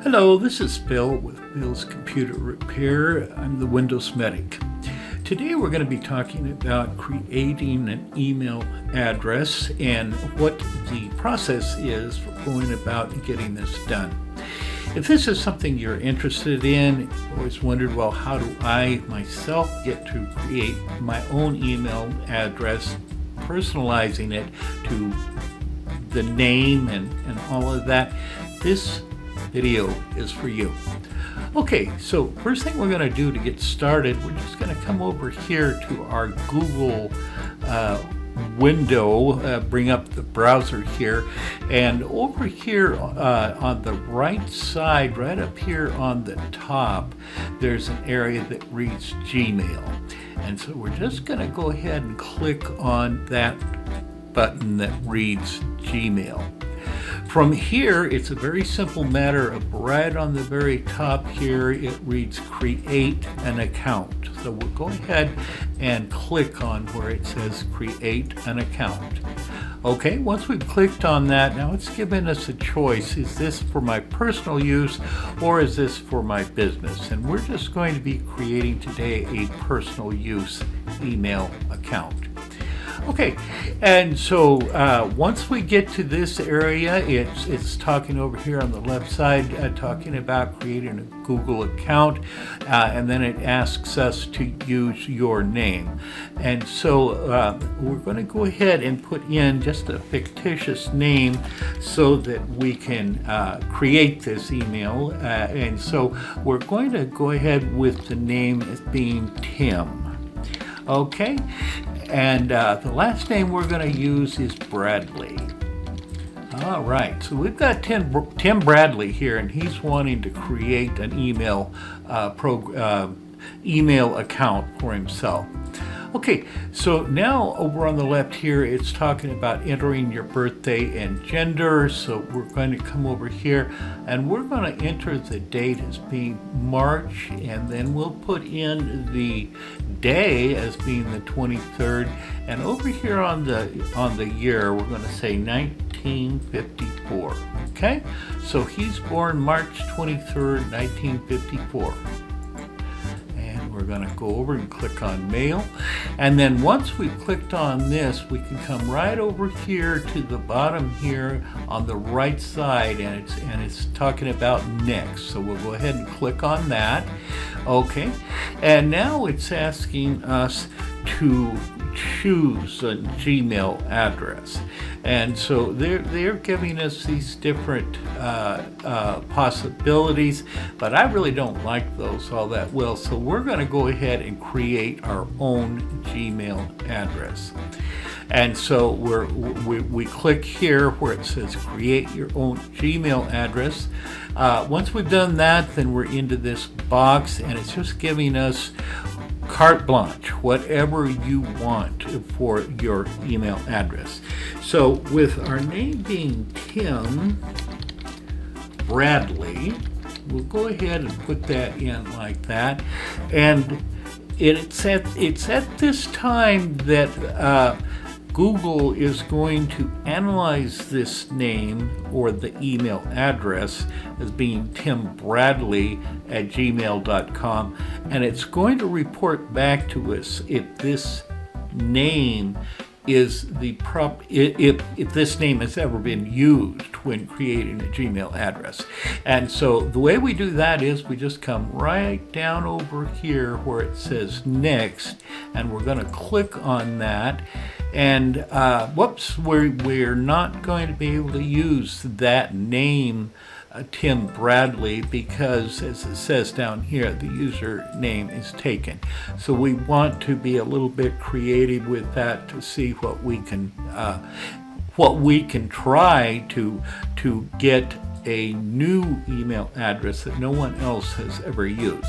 Hello, this is Bill with Bill's Computer Repair. I'm the Windows Medic. Today we're going to be talking about creating an email address and what the process is for going about getting this done. If this is something you're interested in, always wondered, well, how do I myself get to create my own email address, personalizing it to the name and all of that, this video is for you. Okay, so first thing we're going to do to get started, we're just going to come over here to our Google window, bring up the browser here, and over here on the right side, right up here on the top, there's an area that reads Gmail. And so we're just going to go ahead and click on that button that reads Gmail. From here, it's a very simple matter of right on the very top here, it reads create an account. So we'll go ahead and click on where it says create an account. Okay, once we've clicked on that, now it's given us a choice. Is this for my personal use or is this for my business? And we're just going to be creating today a personal use email account. Okay, and so once we get to this area, it's talking over here on the left side, talking about creating a Google account, and then it asks us to use your name. And so we're going to go ahead and put in just a fictitious name so that we can create this email. And so we're going to go ahead with the name as being Tim. Okay. And the last name we're going to use is Bradley. All right, so we've got Tim Bradley here, and he's wanting to create an email account for himself. Okay, so now over on the left here, it's talking about entering your birthday and gender. So we're going to come over here and we're going to enter the date as being March, and then we'll put in the day as being the 23rd. And over here on the year, we're going to say 1954. Okay, so he's born March 23rd, 1954. We're going to go over and click on mail, and then once we've clicked on this, we can come right over here to the bottom here on the right side, and it's talking about next. So we'll go ahead and click on that. Okay, and now it's asking us to choose a Gmail address, and so they're giving us these different possibilities, but I really don't like those all that well, so we're going to go ahead and create our own Gmail address. And so we click here where it says create your own Gmail address. Once we've done that, then we're into this box, and it's just giving us carte blanche, whatever you want for your email address. So with our name being Tim Bradley, we'll go ahead and put that in like that. And it's at this time that Google is going to analyze this name or the email address as being timbradley@gmail.com, and it's going to report back to us if this name is if this name has ever been used when creating a Gmail address. And so the way we do that is we just come right down over here where it says next, and we're going to click on that. And whoops, we're not going to be able to use that name, Tim Bradley, because as it says down here, the username is taken. So we want to be a little bit creative with that to see what we can try to get a new email address that no one else has ever used.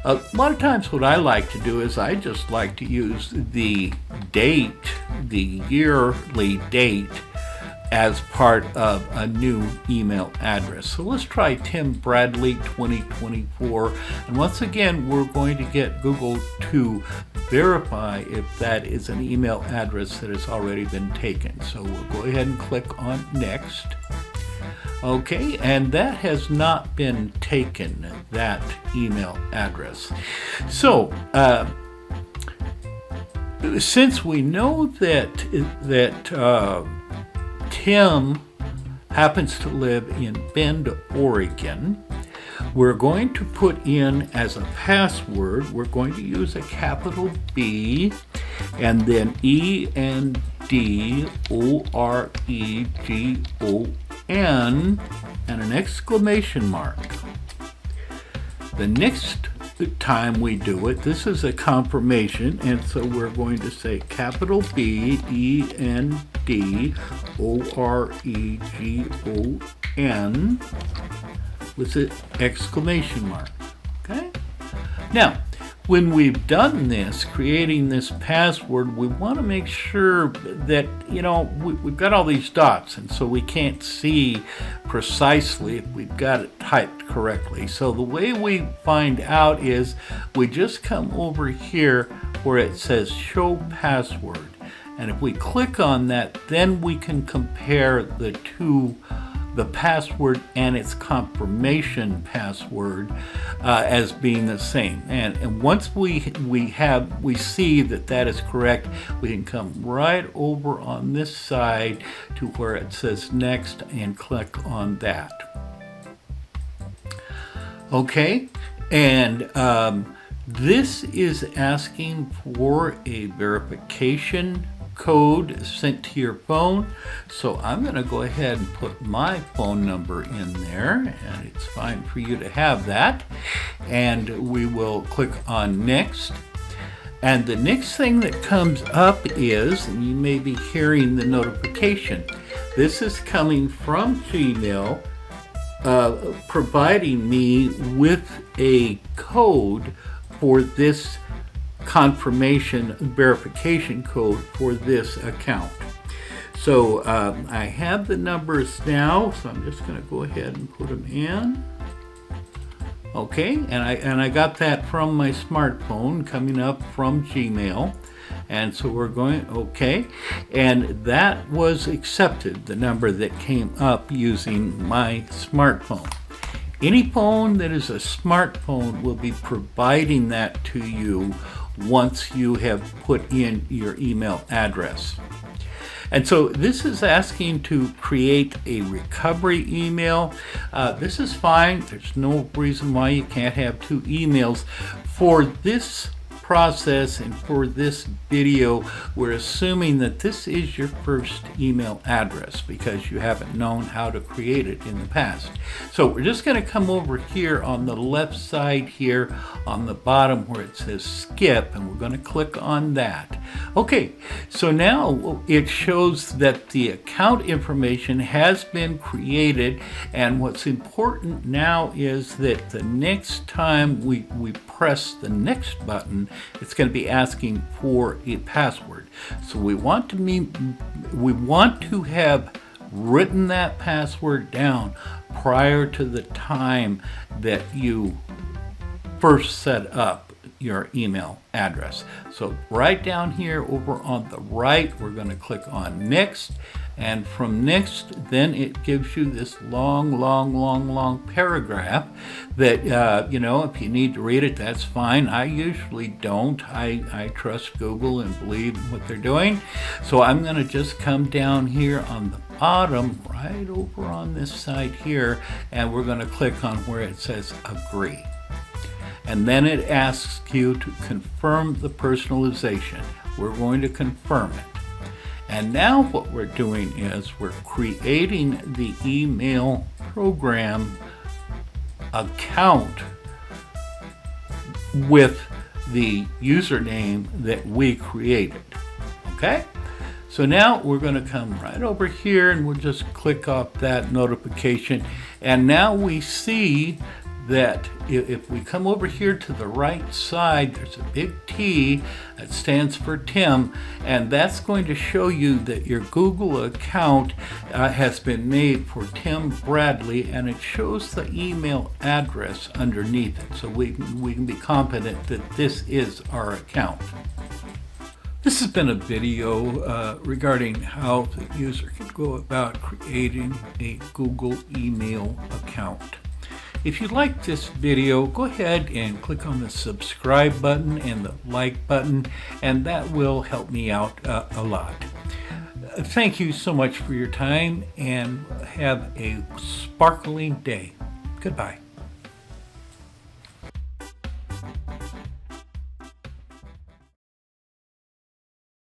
A lot of times what I like to do is I just like to use the date, the yearly date, as part of a new email address. So let's try Tim Bradley 2024. And once again, we're going to get Google to verify if that is an email address that has already been taken. So we'll go ahead and click on next. Okay, and that has not been taken, that email address. So, since we know that Tim happens to live in Bend, Oregon, we're going to put in as a password, we're going to use a capital B and then ENDOREGON and an exclamation mark. The next time we do it, this is a confirmation, and so we're going to say capital B ENDOREGON with an exclamation mark. Okay? Now, when we've done this, creating this password, we want to make sure that, we've got all these dots, and so we can't see precisely if we've got it typed correctly. So the way we find out is we just come over here where it says show password. And if we click on that, then we can compare the two, the password and its confirmation password as being the same. And once we see that is correct, we can come right over on this side to where it says next and click on that. Okay, and this is asking for a verification code sent to your phone. So I'm going to go ahead and put my phone number in there, and it's fine for you to have that. And we will click on next. And the next thing that comes up is, and you may be hearing the notification, this is coming from Gmail, providing me with a code for this confirmation verification code for this account. So I have the numbers now, so I'm just going to go ahead and put them in. Okay, and I got that from my smartphone coming up from Gmail. And so we're going, okay, and that was accepted, the number that came up using my smartphone. Any phone that is a smartphone will be providing that to you once you have put in your email address. And so this is asking to create a recovery email. This is fine. There's no reason why you can't have two emails. For this process and for this video, we're assuming that this is your first email address because you haven't known how to create it in the past. So we're just going to come over here on the left side here on the bottom where it says skip, and we're going to click on that. Okay, so now it shows that the account information has been created, and what's important now is that the next time we press the next button, it's going to be asking for a password. So we want to have written that password down prior to the time that you first set up your email address. So right down here over on the right, we're going to click on next, and from next, then it gives you this long paragraph that, if you need to read it, that's fine. I usually don't. I trust Google and believe in what they're doing. So I'm going to just come down here on the bottom, right over on this side here, and we're going to click on where it says agree. And then it asks you to confirm the personalization. We're going to confirm it. And now what we're doing is we're creating the email program account with the username that we created. Okay? So now we're going to come right over here and we'll just click off that notification. And now we see that if we come over here to the right side, there's a big T that stands for Tim, and that's going to show you that your Google account has been made for Tim Bradley, and it shows the email address underneath it. So we can be confident that this is our account. This has been a video regarding how the user can go about creating a Google email account. If you like this video, go ahead and click on the subscribe button and the like button, and that will help me out a lot. Thank you so much for your time, and have a sparkling day. Goodbye.